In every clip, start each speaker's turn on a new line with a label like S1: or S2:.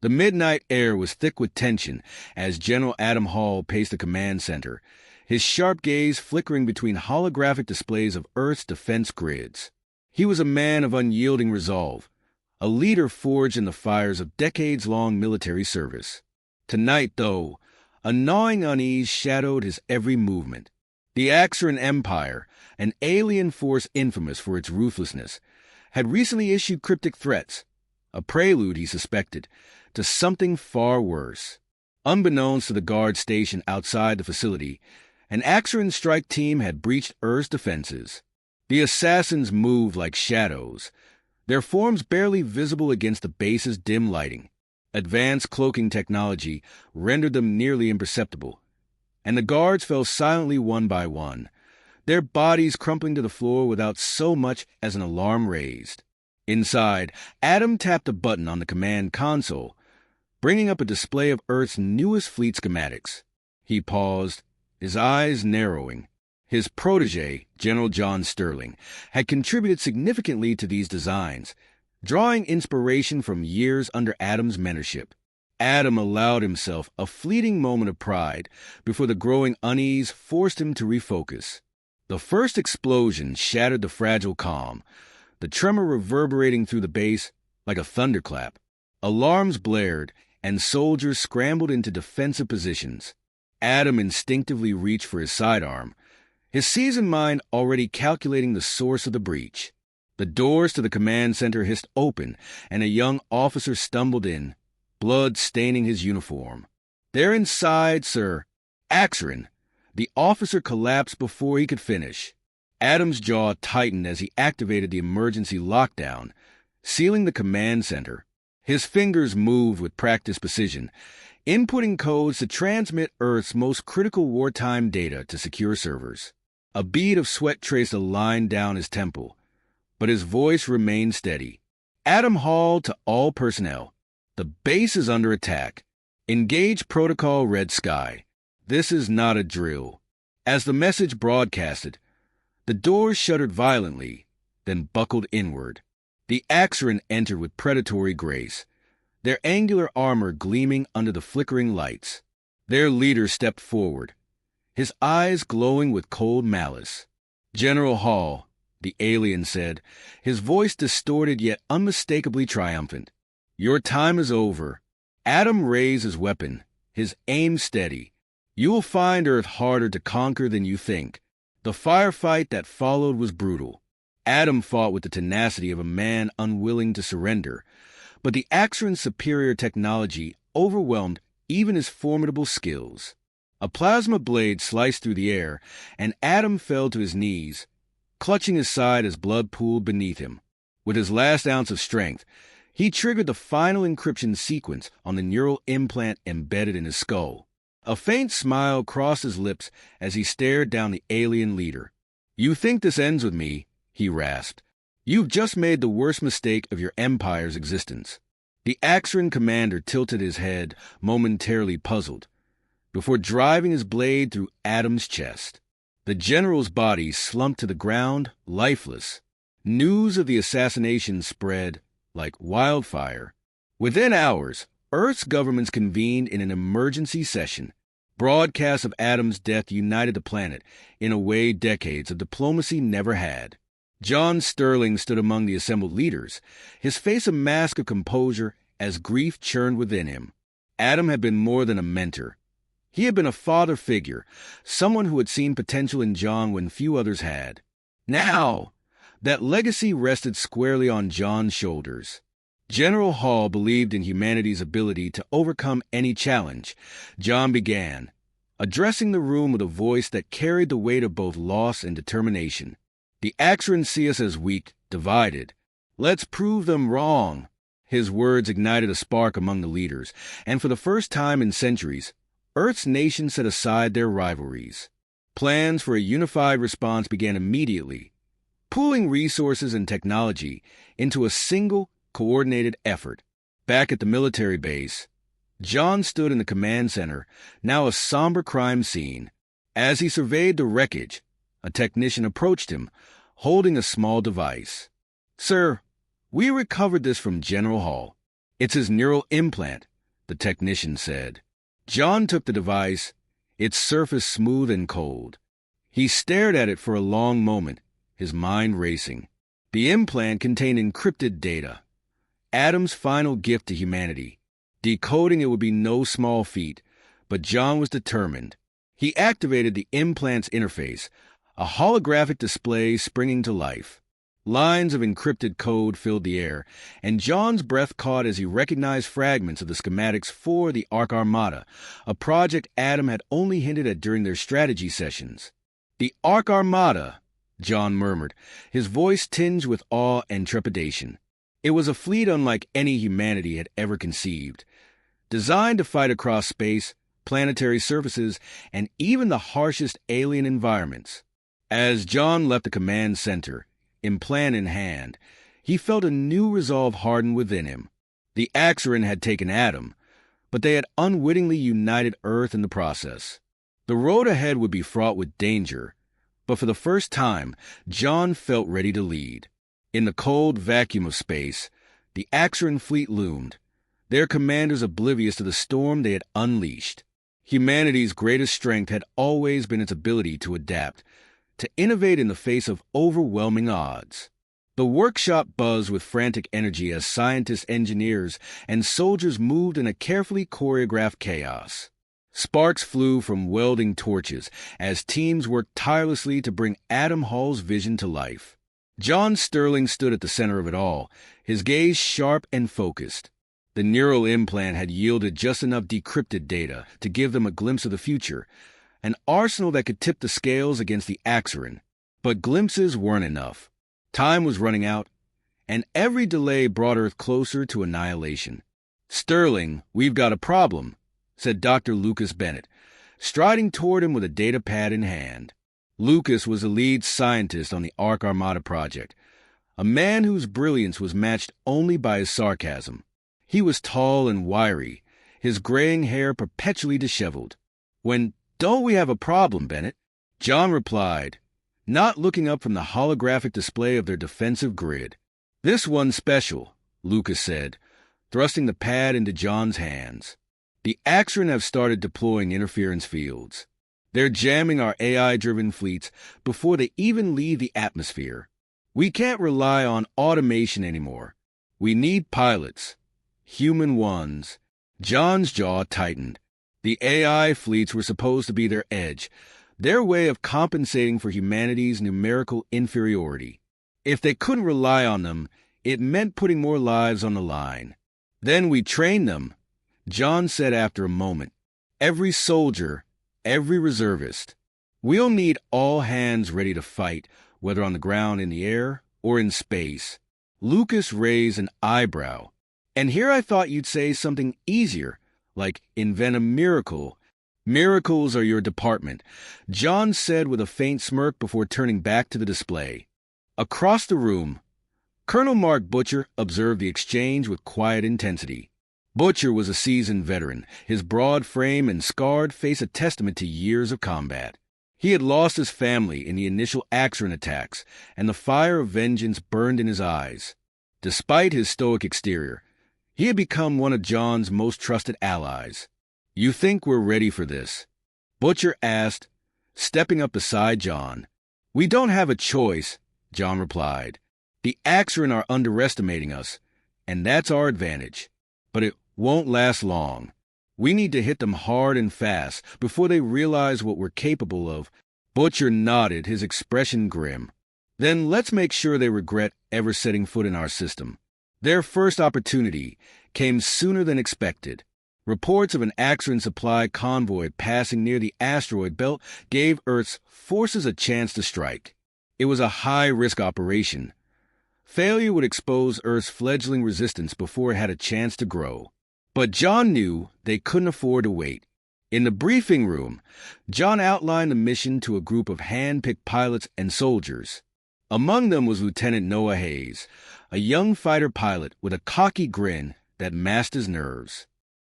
S1: The midnight air was thick with tension as General Adam Hall paced the command center, his sharp gaze flickering between holographic displays of Earth's defense grids. He was a man of unyielding resolve, a leader forged in the fires of decades-long military service. Tonight, though, a gnawing unease shadowed his every movement. The Axaran Empire, an alien force infamous for its ruthlessness, had recently issued cryptic threats, a prelude, he suspected, to something far worse. Unbeknownst to the guard stationed outside the facility, an Axaran strike team had breached Earth's defenses. The assassins moved like shadows, their forms barely visible against the base's dim lighting. Advanced cloaking technology rendered them nearly imperceptible, and the guards fell silently one by one, their bodies crumpling to the floor without so much as an alarm raised. Inside, Adam tapped a button on the command console, bringing up a display of Earth's newest fleet schematics. He paused, his eyes narrowing. His protege, General John Sterling, had contributed significantly to these designs, drawing inspiration from years under Adam's mentorship. Adam allowed himself a fleeting moment of pride before the growing unease forced him to refocus. The first explosion shattered the fragile calm, the tremor reverberating through the base like a thunderclap. Alarms blared, and soldiers scrambled into defensive positions. Adam instinctively reached for his sidearm, his seasoned mind already calculating the source of the breach. The doors to the command center hissed open, and a young officer stumbled in, blood staining his uniform. "They're inside, sir." "Axaran." The officer collapsed before he could finish. Adam's jaw tightened as he activated the emergency lockdown, sealing the command center. His fingers moved with practiced precision, inputting codes to transmit Earth's most critical wartime data to secure servers. A bead of sweat traced a line down his temple, but his voice remained steady. "Adam Hall to all personnel. The base is under attack. Engage Protocol Red Sky. This is not a drill." As the message broadcasted, the doors shuddered violently, then buckled inward. The Axaran entered with predatory grace, their angular armor gleaming under the flickering lights. Their leader stepped forward, his eyes glowing with cold malice. "General Hall," the alien said, his voice distorted yet unmistakably triumphant. "Your time is over." Adam raised his weapon, his aim steady. "You will find Earth harder to conquer than you think." The firefight that followed was brutal. Adam fought with the tenacity of a man unwilling to surrender, but the Axaran's superior technology overwhelmed even his formidable skills. A plasma blade sliced through the air, and Adam fell to his knees, clutching his side as blood pooled beneath him. With his last ounce of strength, he triggered the final encryption sequence on the neural implant embedded in his skull. A faint smile crossed his lips as he stared down the alien leader. "You think this ends with me?" he rasped. "You've just made the worst mistake of your empire's existence." The Axaran commander tilted his head, momentarily puzzled, before driving his blade through Adam's chest. The general's body slumped to the ground, lifeless. News of the assassination spread like wildfire. Within hours, Earth's governments convened in an emergency session. Broadcasts of Adam's death united the planet in a way decades of diplomacy never had. John Sterling stood among the assembled leaders, his face a mask of composure as grief churned within him. Adam had been more than a mentor. He had been a father figure, someone who had seen potential in John when few others had. Now, that legacy rested squarely on John's shoulders. General Hall believed in humanity's ability to overcome any challenge. John began, addressing the room with a voice that carried the weight of both loss and determination. "The Axaran see us as weak, divided. Let's prove them wrong." His words ignited a spark among the leaders, and for the first time in centuries, Earth's nations set aside their rivalries. Plans for a unified response began immediately, pooling resources and technology into a single, coordinated effort. Back at the military base, John stood in the command center, now a somber crime scene. As he surveyed the wreckage, a technician approached him, holding a small device. "Sir, we recovered this from General Hall. It's his neural implant, the technician said. John took the device, its surface smooth and cold. He stared at it for a long moment, his mind racing. The implant contained encrypted data, Adam's final gift to humanity. Decoding it would be no small feat, but John was determined. He activated the implant's interface, a holographic display springing to life. Lines of encrypted code filled the air, and John's breath caught as he recognized fragments of the schematics for the Ark Armada, a project Adam had only hinted at during their strategy sessions. The Ark Armada, John murmured, his voice tinged with awe and trepidation. It was a fleet unlike any humanity had ever conceived, designed to fight across space, planetary surfaces, and even the harshest alien environments. As John left the command center, implant in hand, he felt a new resolve harden within him. The Axeran had taken Adam, but they had unwittingly united Earth in the process. The road ahead would be fraught with danger, but for the first time, John felt ready to lead. In the cold vacuum of space, the Axeran fleet loomed, their commanders oblivious to the storm they had unleashed. Humanity's greatest strength had always been its ability to adapt, to innovate in the face of overwhelming odds. The workshop buzzed with frantic energy as scientists, engineers, and soldiers moved in a carefully choreographed chaos. Sparks flew from welding torches as teams worked tirelessly to bring Adam Hall's vision to life. John Sterling stood at the center of it all, his gaze sharp and focused. The neural implant had yielded just enough decrypted data to give them a glimpse of the future, an arsenal that could tip the scales against the Axeran. But glimpses weren't enough. Time was running out, and every delay brought Earth closer to annihilation. "Sterling, we've got a problem," said Dr. Lucas Bennett, striding toward him with a data pad in hand. Lucas was the lead scientist on the Ark Armada project, a man whose brilliance was matched only by his sarcasm. He was tall and wiry, his graying hair perpetually disheveled. "Don't we have a problem, Bennett?" John replied, not looking up from the holographic display of their defensive grid. "This one's special," Lucas said, thrusting the pad into John's hands. "The Axeran have started deploying interference fields. They're jamming our AI-driven fleets before they even leave the atmosphere. We can't rely on automation anymore. We need pilots. Human ones." John's jaw tightened. The AI fleets were supposed to be their edge, their way of compensating for humanity's numerical inferiority. If they couldn't rely on them, it meant putting more lives on the line. "Then we train them," John said after a moment. "Every soldier, every reservist. We'll need all hands ready to fight, whether on the ground, in the air, or in space." Lucas raised an eyebrow. "And here I thought you'd say something easier, like invent a miracle." "Miracles are your department," John said with a faint smirk before turning back to the display. Across the room, Colonel Mark Butcher observed the exchange with quiet intensity. Butcher was a seasoned veteran, his broad frame and scarred face a testament to years of combat. He had lost his family in the initial Axeran attacks, and the fire of vengeance burned in his eyes. Despite his stoic exterior, he had become one of John's most trusted allies. "You think we're ready for this?" Butcher asked, stepping up beside John. "We don't have a choice," John replied. "The Axeran are underestimating us, and that's our advantage. But it won't last long. We need to hit them hard and fast before they realize what we're capable of." Butcher nodded, his expression grim. "Then let's make sure they regret ever setting foot in our system." Their first opportunity came sooner than expected. Reports of an Axeran supply convoy passing near the asteroid belt gave Earth's forces a chance to strike. It was a high-risk operation. Failure would expose Earth's fledgling resistance before it had a chance to grow. But John knew they couldn't afford to wait. In the briefing room, John outlined the mission to a group of hand-picked pilots and soldiers. Among them was Lieutenant Noah Hayes, a young fighter pilot with a cocky grin that masked his nerves.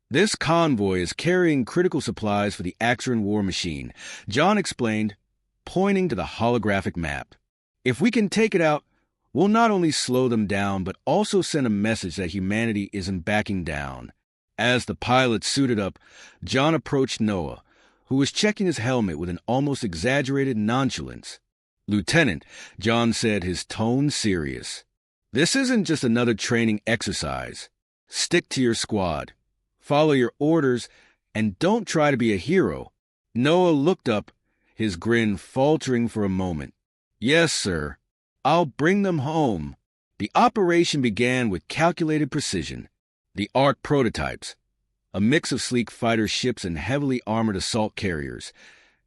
S1: "This convoy is carrying critical supplies for the Axeran war machine," John explained, pointing to the holographic map. "If we can take it out, we'll not only slow them down, but also send a message that humanity isn't backing down." As the pilot suited up, John approached Noah, who was checking his helmet with an almost exaggerated nonchalance. "Lieutenant," John said, his tone serious. "This isn't just another training exercise. Stick to your squad. Follow your orders, and don't try to be a hero." Noah looked up, his grin faltering for a moment. "Yes, sir. I'll bring them home." The operation began with calculated precision. The Ark prototypes, a mix of sleek fighter ships and heavily armored assault carriers,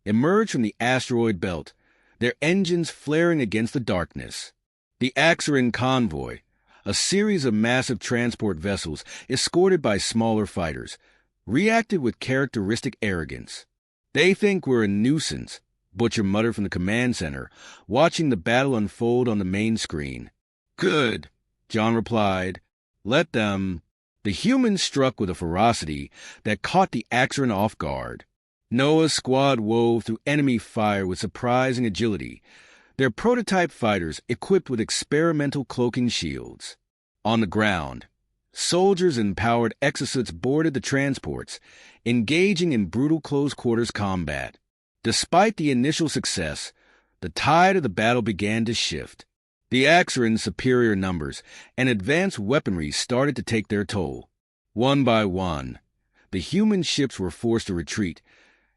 S1: emerged from the asteroid belt, their engines flaring against the darkness. The Axaran convoy, a series of massive transport vessels escorted by smaller fighters, reacted with characteristic arrogance. "They think we're a nuisance," Butcher muttered from the command center, watching the battle unfold on the main screen. "Good," John replied. "Let them." The humans struck with a ferocity that caught the Axaran off guard. Noah's squad wove through enemy fire with surprising agility, their prototype fighters equipped with experimental cloaking shields. On the ground, soldiers in powered exosuits boarded the transports, engaging in brutal close-quarters combat. Despite the initial success, the tide of the battle began to shift. The Axaran's superior numbers and advanced weaponry started to take their toll. One by one, the human ships were forced to retreat,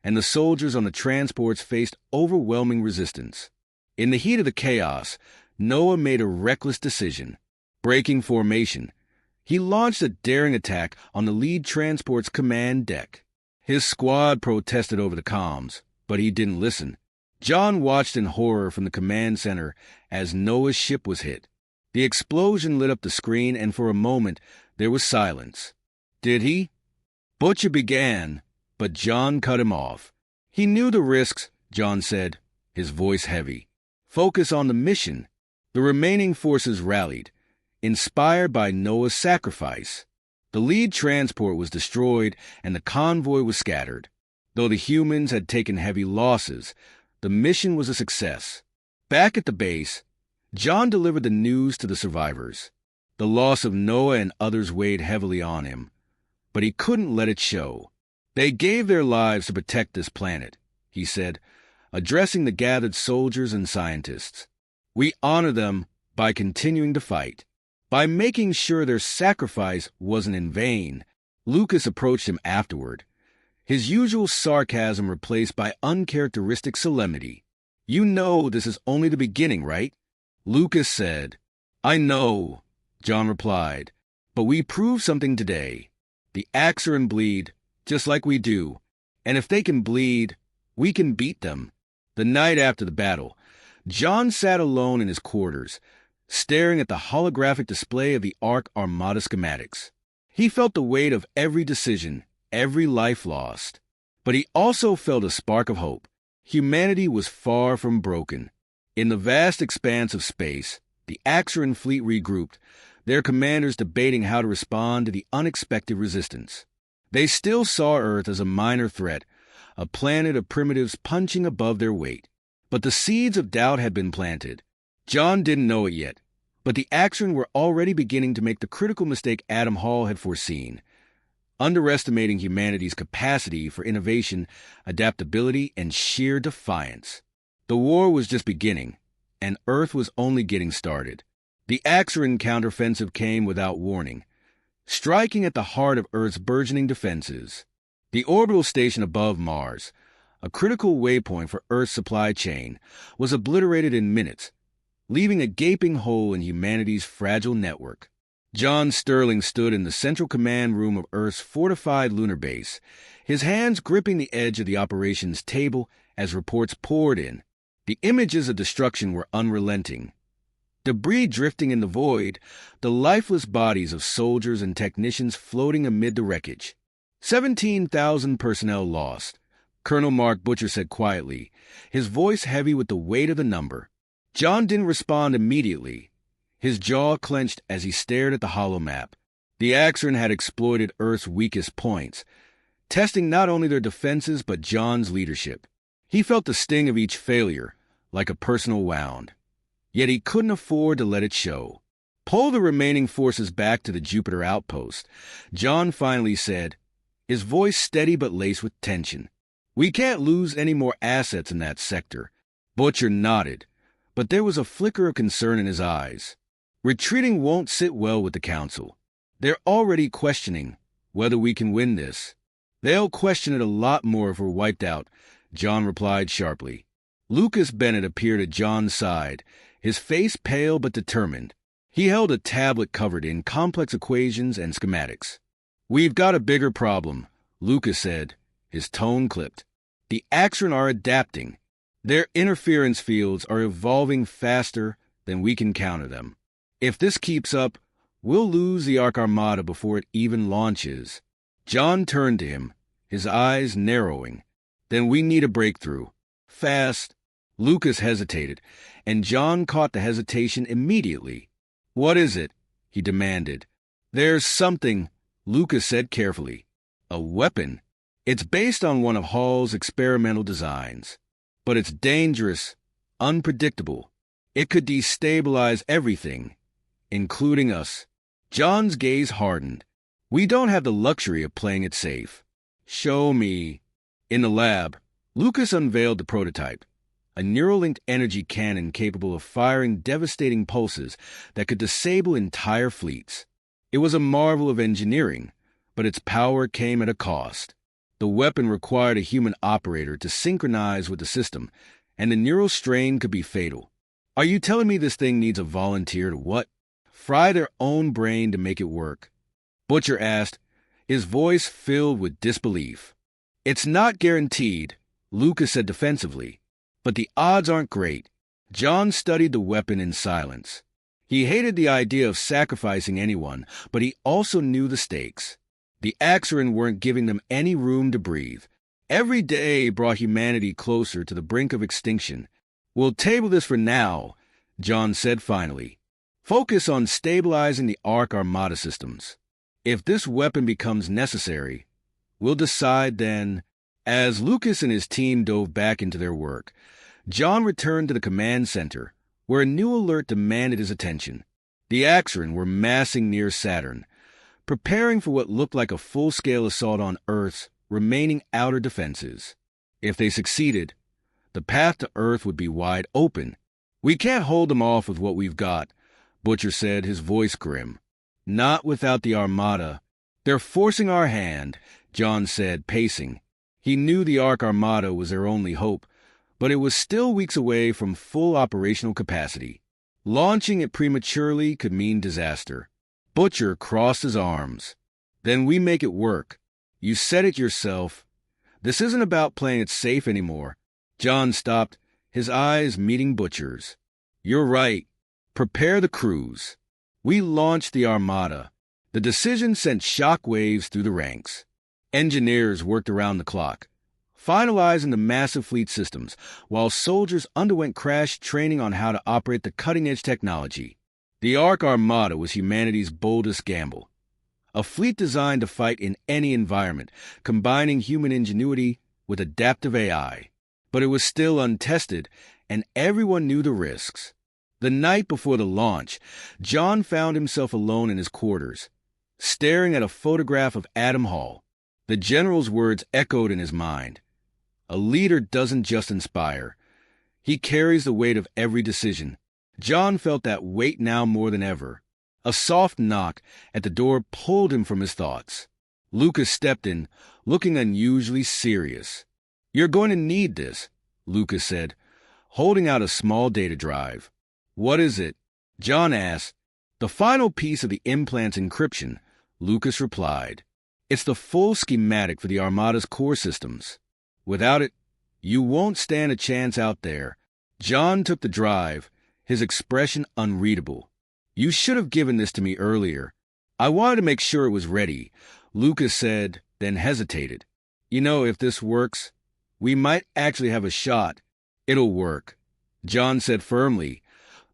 S1: and the soldiers on the transports faced overwhelming resistance. In the heat of the chaos, Noah made a reckless decision. Breaking formation, he launched a daring attack on the lead transport's command deck. His squad protested over the comms, but he didn't listen. John watched in horror from the command center as Noah's ship was hit. The explosion lit up the screen, and for a moment there was silence. "Did he?" Butcher began, but John cut him off. "He knew the risks," John said, his voice heavy. "Focus on the mission." The remaining forces rallied, inspired by Noah's sacrifice. The lead transport was destroyed, and the convoy was scattered. Though the humans had taken heavy losses, the mission was a success. Back at the base, John delivered the news to the survivors. The loss of Noah and others weighed heavily on him, but he couldn't let it show. "They gave their lives to protect this planet," he said, addressing the gathered soldiers and scientists. "We honor them by continuing to fight, by making sure their sacrifice wasn't in vain." Lucas approached him afterward, his usual sarcasm replaced by uncharacteristic solemnity. "You know this is only the beginning, right?" Lucas said. "I know," John replied, "but we proved something today. The Axaran bleed, just like we do, and if they can bleed, we can beat them." The night after the battle, John sat alone in his quarters, staring at the holographic display of the Ark Armada schematics. He felt the weight of every decision, every life lost. But he also felt a spark of hope. Humanity was far from broken. In the vast expanse of space, the Axaran fleet regrouped, their commanders debating how to respond to the unexpected resistance. They still saw Earth as a minor threat, a planet of primitives punching above their weight. But the seeds of doubt had been planted. John didn't know it yet, but the Axaran were already beginning to make the critical mistake Adam Hall had foreseen, underestimating humanity's capacity for innovation, adaptability, and sheer defiance. The war was just beginning, and Earth was only getting started. The Axaran counteroffensive came without warning, striking at the heart of Earth's burgeoning defenses. The orbital station above Mars, a critical waypoint for Earth's supply chain, was obliterated in minutes, leaving a gaping hole in humanity's fragile network. John Sterling stood in the central command room of Earth's fortified lunar base, his hands gripping the edge of the operations table as reports poured in. The images of destruction were unrelenting. Debris drifting in the void, the lifeless bodies of soldiers and technicians floating amid the wreckage. 17,000 personnel lost, Colonel Mark Butcher said quietly, his voice heavy with the weight of the number. John didn't respond immediately. His jaw clenched as he stared at the holomap. The Axaran had exploited Earth's weakest points, testing not only their defenses but John's leadership. He felt the sting of each failure, like a personal wound. Yet he couldn't afford to let it show. Pull the remaining forces back to the Jupiter outpost, John finally said, his voice steady but laced with tension. We can't lose any more assets in that sector. Butcher nodded, but there was a flicker of concern in his eyes. Retreating won't sit well with the Council. They're already questioning whether we can win this. They'll question it a lot more if we're wiped out, John replied sharply. Lucas Bennett appeared at John's side, his face pale but determined. He held a tablet covered in complex equations and schematics. We've got a bigger problem, Lucas said, his tone clipped. The Axron are adapting. Their interference fields are evolving faster than we can counter them. If this keeps up, we'll lose the Ark Armada before it even launches. John turned to him, his eyes narrowing. Then we need a breakthrough. Fast. Lucas hesitated, and John caught the hesitation immediately. What is it? He demanded. There's something, Lucas said carefully. A weapon. It's based on one of Hall's experimental designs. But it's dangerous, unpredictable. It could destabilize everything, including us. John's gaze hardened. We don't have the luxury of playing it safe. Show me. In the lab, Lucas unveiled the prototype, a neural-linked energy cannon capable of firing devastating pulses that could disable entire fleets. It was a marvel of engineering, but its power came at a cost. The weapon required a human operator to synchronize with the system, and the neural strain could be fatal. Are you telling me this thing needs a volunteer to what? Fry their own brain to make it work? Butcher asked, his voice filled with disbelief. It's not guaranteed, Lucas said defensively, but the odds aren't great. John studied the weapon in silence. He hated the idea of sacrificing anyone, but he also knew the stakes. The Axron weren't giving them any room to breathe. Every day brought humanity closer to the brink of extinction. We'll table this for now, John said finally. Focus on stabilizing the Ark Armada systems. If this weapon becomes necessary, we'll decide then. As Lucas and his team dove back into their work, John returned to the command center, where a new alert demanded his attention. The Axron were massing near Saturn, preparing for what looked like a full-scale assault on Earth's remaining outer defenses. If they succeeded, the path to Earth would be wide open. We can't hold them off with what we've got, Butcher said, his voice grim. Not without the Armada. They're forcing our hand, John said, pacing. He knew the Ark Armada was their only hope, but it was still weeks away from full operational capacity. Launching it prematurely could mean disaster. Butcher crossed his arms. Then we make it work. You said it yourself. This isn't about playing it safe anymore. John stopped, his eyes meeting Butcher's. You're right. Prepare the crews. We launched the Armada. The decision sent shock waves through the ranks. Engineers worked around the clock, finalizing the massive fleet systems, while soldiers underwent crash training on how to operate the cutting-edge technology. The Ark Armada was humanity's boldest gamble. A fleet designed to fight in any environment, combining human ingenuity with adaptive AI. But it was still untested, and everyone knew the risks. The night before the launch, John found himself alone in his quarters, staring at a photograph of Adam Hall. The general's words echoed in his mind. A leader doesn't just inspire. He carries the weight of every decision. John felt that weight now more than ever. A soft knock at the door pulled him from his thoughts. Lucas stepped in, looking unusually serious. You're going to need this, Lucas said, holding out a small data drive. What is it? John asked. The final piece of the implant's encryption, Lucas replied. It's the full schematic for the Armada's core systems. Without it, you won't stand a chance out there. John took the drive, his expression unreadable. You should have given this to me earlier. I wanted to make sure it was ready, Lucas said, then hesitated. You know, if this works, we might actually have a shot. It'll work, John said firmly,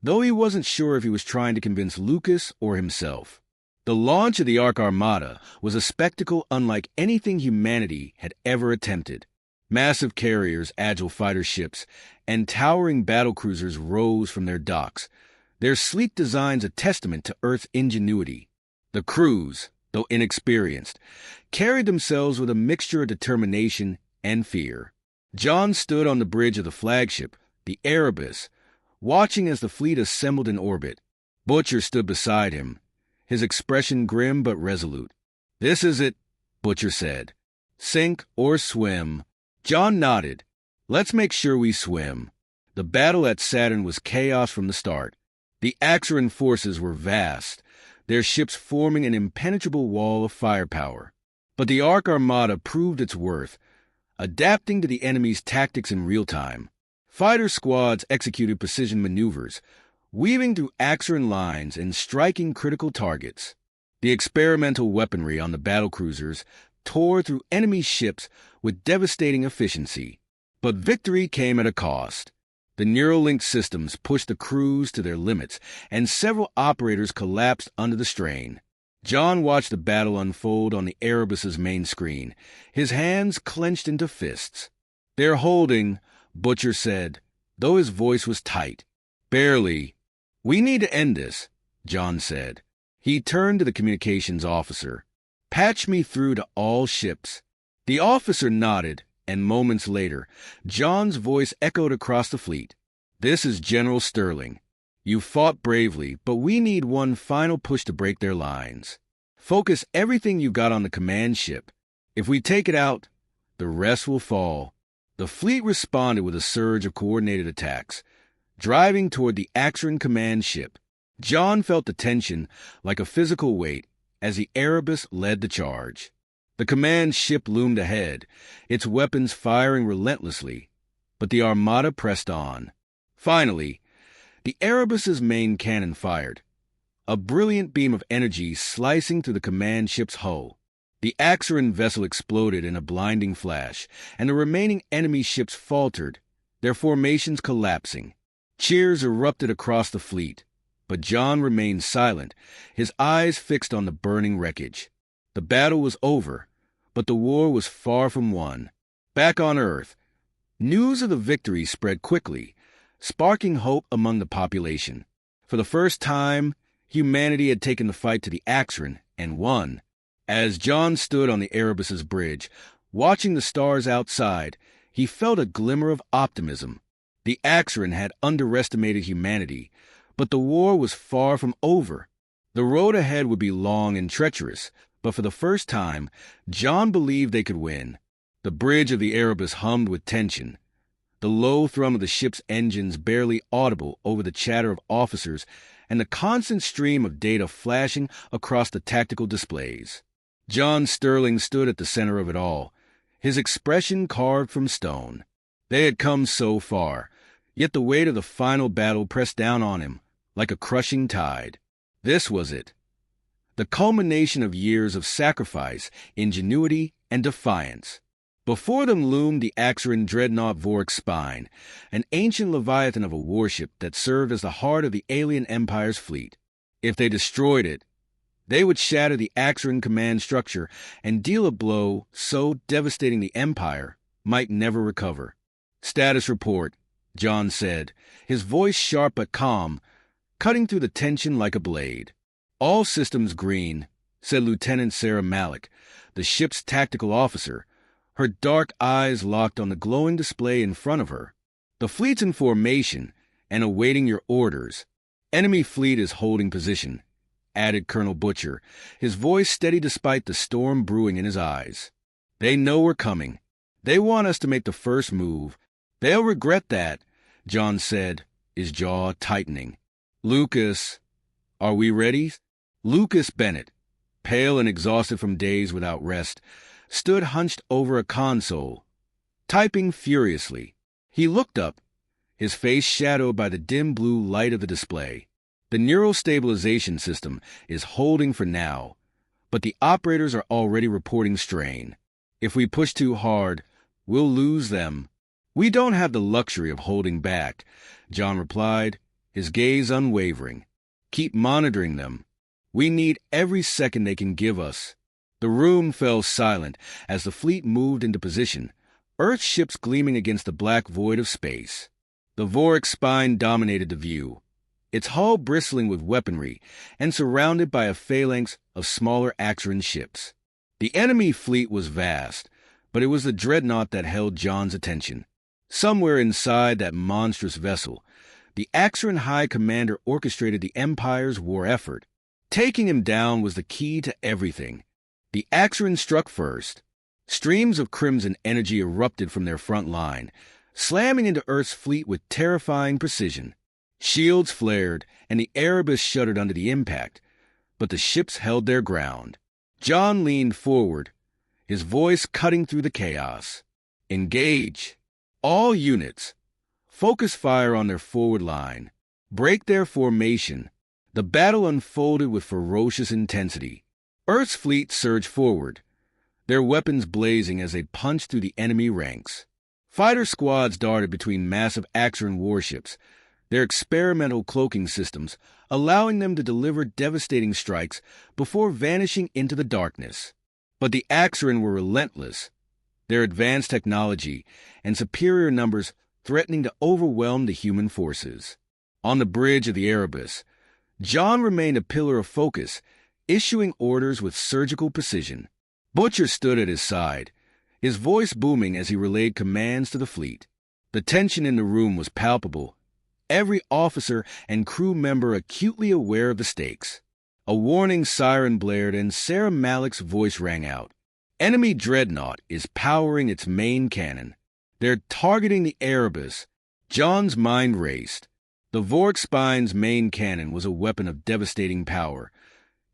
S1: though he wasn't sure if he was trying to convince Lucas or himself. The launch of the Ark Armada was a spectacle unlike anything humanity had ever attempted. Massive carriers, agile fighter ships, and towering battlecruisers rose from their docks, Their sleek designs a testament to Earth's ingenuity. The crews, though inexperienced, carried themselves with a mixture of determination and fear. John stood on the bridge of the flagship, the Erebus, watching as the fleet assembled in orbit. Butcher stood beside him, his expression grim but resolute. "This is it," Butcher said. "Sink or swim." John nodded. "Let's make sure we swim." The battle at Saturn was chaos from the start. The Axaran forces were vast, their ships forming an impenetrable wall of firepower. But the Ark Armada proved its worth, adapting to the enemy's tactics in real time. Fighter squads executed precision maneuvers, weaving through Axaran lines and striking critical targets. The experimental weaponry on the battlecruisers tore through enemy ships with devastating efficiency. But victory came at a cost. The Neuralink systems pushed the crews to their limits, and several operators collapsed under the strain. John watched the battle unfold on the Erebus's main screen, his hands clenched into fists. "They're holding," Butcher said, though his voice was tight. "Barely. We need to end this," John said. He turned to the communications officer. "Patch me through to all ships." The officer nodded, and moments later, John's voice echoed across the fleet. "This is General Sterling. You fought bravely, but we need one final push to break their lines. Focus everything you got on the command ship. If we take it out, the rest will fall." The fleet responded with a surge of coordinated attacks, driving toward the Axaran command ship. John felt the tension like a physical weight as the Erebus led the charge. The command ship loomed ahead, its weapons firing relentlessly, but the Armada pressed on. Finally, the Erebus's main cannon fired, a brilliant beam of energy slicing through the command ship's hull. The Axaran vessel exploded in a blinding flash, and the remaining enemy ships faltered, their formations collapsing. Cheers erupted across the fleet, but John remained silent, his eyes fixed on the burning wreckage. The battle was over, but the war was far from won. Back on Earth, news of the victory spread quickly, sparking hope among the population. For the first time, humanity had taken the fight to the Axaran and won. As John stood on the Erebus's bridge, watching the stars outside, he felt a glimmer of optimism. The Axaran had underestimated humanity, but the war was far from over. The road ahead would be long and treacherous, but for the first time, John believed they could win. The bridge of the Erebus hummed with tension, the low thrum of the ship's engines barely audible over the chatter of officers and the constant stream of data flashing across the tactical displays. John Sterling stood at the center of it all, his expression carved from stone. They had come so far, yet the weight of the final battle pressed down on him like a crushing tide. This was it, the culmination of years of sacrifice, ingenuity, and defiance. Before them loomed the Axaran dreadnought Vork's Spine, an ancient leviathan of a warship that served as the heart of the alien empire's fleet. If they destroyed it, they would shatter the Axaran command structure and deal a blow so devastating the Empire might never recover. "Status report," John said, his voice sharp but calm, cutting through the tension like a blade. "All systems green," said Lieutenant Sarah Malik, the ship's tactical officer, her dark eyes locked on the glowing display in front of her. "The fleet's in formation and awaiting your orders. Enemy fleet is holding position," added Colonel Butcher, his voice steady despite the storm brewing in his eyes. "They know we're coming. They want us to make the first move. They'll regret that," John said, his jaw tightening. "Lucas, are we ready?" Lucas Bennett, pale and exhausted from days without rest, stood hunched over a console, typing furiously. He looked up, his face shadowed by the dim blue light of the display. "The neural stabilization system is holding for now, but the operators are already reporting strain. If we push too hard, we'll lose them." "We don't have the luxury of holding back," John replied, his gaze unwavering. "Keep monitoring them. We need every second they can give us." The room fell silent as the fleet moved into position, Earth ships gleaming against the black void of space. The Vork's Spine dominated the view, its hull bristling with weaponry and surrounded by a phalanx of smaller Axaran ships. The enemy fleet was vast, but it was the dreadnought that held John's attention. Somewhere inside that monstrous vessel, the Axaran High Commander orchestrated the Empire's war effort. Taking him down was the key to everything. The Axaran struck first. Streams of crimson energy erupted from their front line, slamming into Earth's fleet with terrifying precision. Shields flared, and the Erebus shuddered under the impact, but the ships held their ground. John leaned forward, his voice cutting through the chaos. Engage! All units! Focus fire on their forward line. Break their formation. The battle unfolded with ferocious intensity. Earth's fleet surged forward, their weapons blazing as they punched through the enemy ranks. Fighter squads darted between massive Axaran warships, their experimental cloaking systems allowing them to deliver devastating strikes before vanishing into the darkness. But the Axaran were relentless, their advanced technology and superior numbers threatening to overwhelm the human forces. On the bridge of the Erebus, John remained a pillar of focus, issuing orders with surgical precision. Butcher stood at his side, his voice booming as he relayed commands to the fleet. The tension in the room was palpable, every officer and crew member acutely aware of the stakes. A warning siren blared and Sarah Malik's voice rang out. Enemy dreadnought is powering its main cannon. They're targeting the Erebus. John's mind raced. The Vorkspine's main cannon was a weapon of devastating power,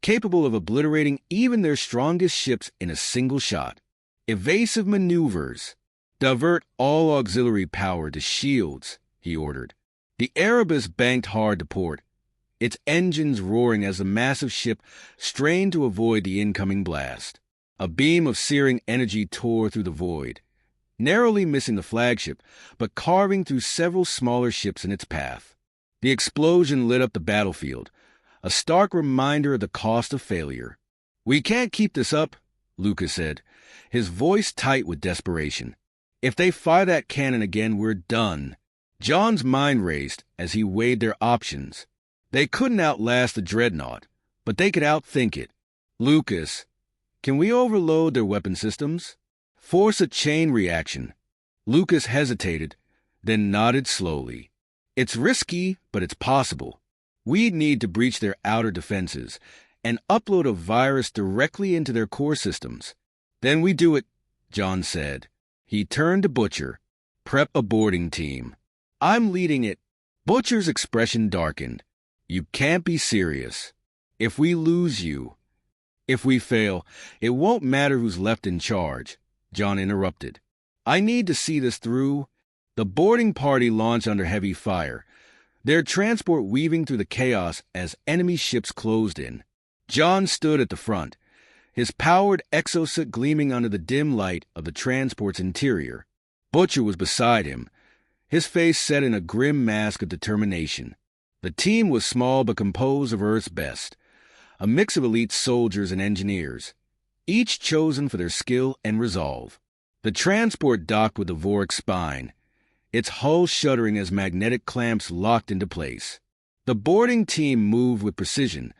S1: capable of obliterating even their strongest ships in a single shot. Evasive maneuvers. Divert all auxiliary power to shields, he ordered. The Erebus banked hard to port, its engines roaring as the massive ship strained to avoid the incoming blast. A beam of searing energy tore through the void, narrowly missing the flagship, but carving through several smaller ships in its path. The explosion lit up the battlefield, a stark reminder of the cost of failure. We can't keep this up, Lucas said, his voice tight with desperation. If they fire that cannon again, we're done. John's mind raced as he weighed their options. They couldn't outlast the dreadnought, but they could outthink it. Lucas, can we overload their weapon systems? Force a chain reaction. Lucas hesitated, then nodded slowly. It's risky, but it's possible. We'd need to breach their outer defenses and upload a virus directly into their core systems. Then we do it, John said. He turned to Butcher. Prep a boarding team. I'm leading it. Butcher's expression darkened. You can't be serious. If we lose you, if we fail, it won't matter who's left in charge, John interrupted. I need to see this through. The boarding party launched under heavy fire, their transport weaving through the chaos as enemy ships closed in. John stood at the front, his powered exosuit gleaming under the dim light of the transport's interior. Butcher was beside him, his face set in a grim mask of determination. The team was small but composed of Earth's best, a mix of elite soldiers and engineers, each chosen for their skill and resolve. The transport docked with the Vorkspine, its hull shuddering as magnetic clamps locked into place. The boarding team moved with precision,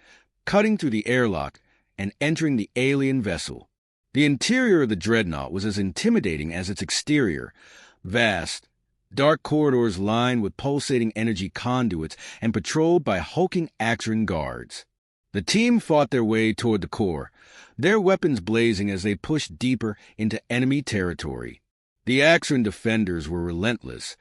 S1: cutting through the airlock and entering the alien vessel. The interior of the dreadnought was as intimidating as its exterior, vast, dark corridors lined with pulsating energy conduits and patrolled by hulking Axaran guards. The team fought their way toward the core, their weapons blazing as they pushed deeper into enemy territory. The Axaran defenders were relentless,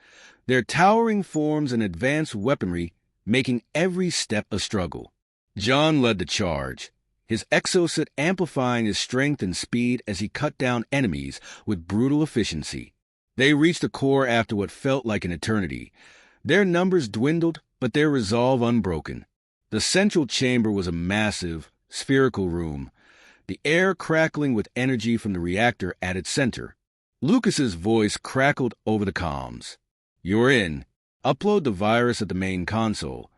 S1: their towering forms and advanced weaponry making every step a struggle. John led the charge, his exosuit amplifying his strength and speed as he cut down enemies with brutal efficiency. They reached the core after what felt like an eternity. Their numbers dwindled, but their resolve unbroken. The central chamber was a massive, spherical room, the air crackling with energy from the reactor at its center. Lucas's voice crackled over the comms. You're in. Upload the virus at the main console.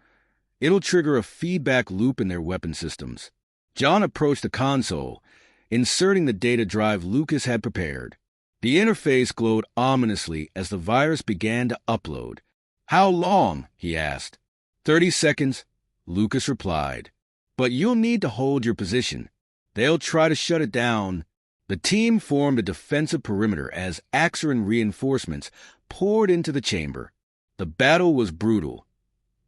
S1: It'll trigger a feedback loop in their weapon systems. John approached the console, inserting the data drive Lucas had prepared. The interface glowed ominously as the virus began to upload. How long? He asked. 30 seconds, Lucas replied. But you'll need to hold your position. They'll try to shut it down. The team formed a defensive perimeter as Axaran reinforcements poured into the chamber. The battle was brutal.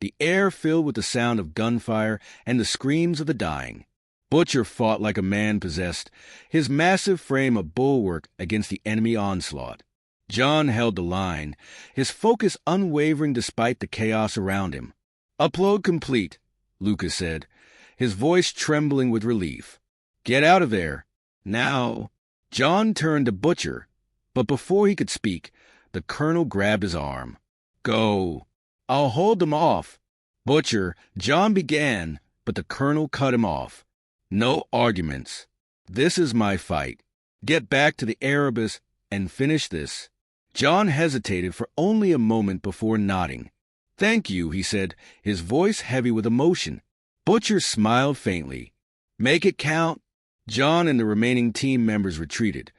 S1: The air filled with the sound of gunfire and the screams of the dying. Butcher fought like a man possessed, his massive frame a bulwark against the enemy onslaught. John held the line, his focus unwavering despite the chaos around him. "Upload complete," Lucas said, his voice trembling with relief. "Get out of there. Now." John turned to Butcher, but before he could speak, the colonel grabbed his arm. "Go. I'll hold them off." "Butcher," John began, but the colonel cut him off. "No arguments. This is my fight. Get back to the Erebus and finish this." John hesitated for only a moment before nodding. "Thank you," he said, his voice heavy with emotion. Butcher smiled faintly. "Make it count." John and the remaining team members retreated,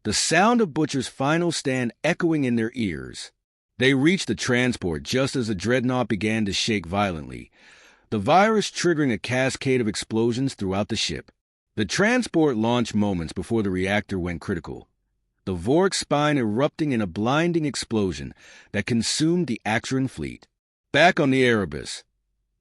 S1: the sound of Butcher's final stand echoing in their ears. They reached the transport just as the dreadnought began to shake violently, the virus triggering a cascade of explosions throughout the ship. The transport launched moments before the reactor went critical, the Vork spine erupting in a blinding explosion that consumed the Axaran fleet. Back on the Erebus,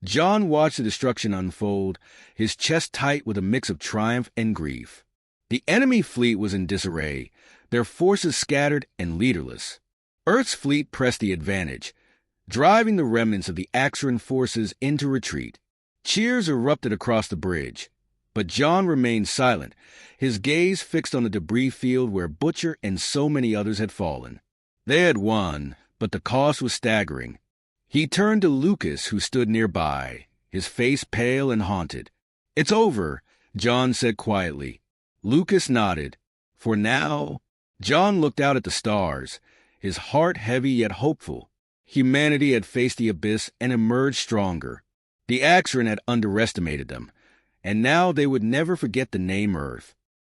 S1: John watched the destruction unfold, his chest tight with a mix of triumph and grief. The enemy fleet was in disarray, their forces scattered and leaderless. Earth's fleet pressed the advantage, driving the remnants of the Axaran forces into retreat. Cheers erupted across the bridge, but John remained silent, his gaze fixed on the debris field where Butcher and so many others had fallen. They had won, but the cost was staggering. He turned to Lucas, who stood nearby, his face pale and haunted. "It's over," John said quietly. Lucas nodded. "For now." John looked out at the stars, his heart heavy yet hopeful. Humanity had faced the abyss and emerged stronger. The Axaran had underestimated them, and now they would never forget the name Earth.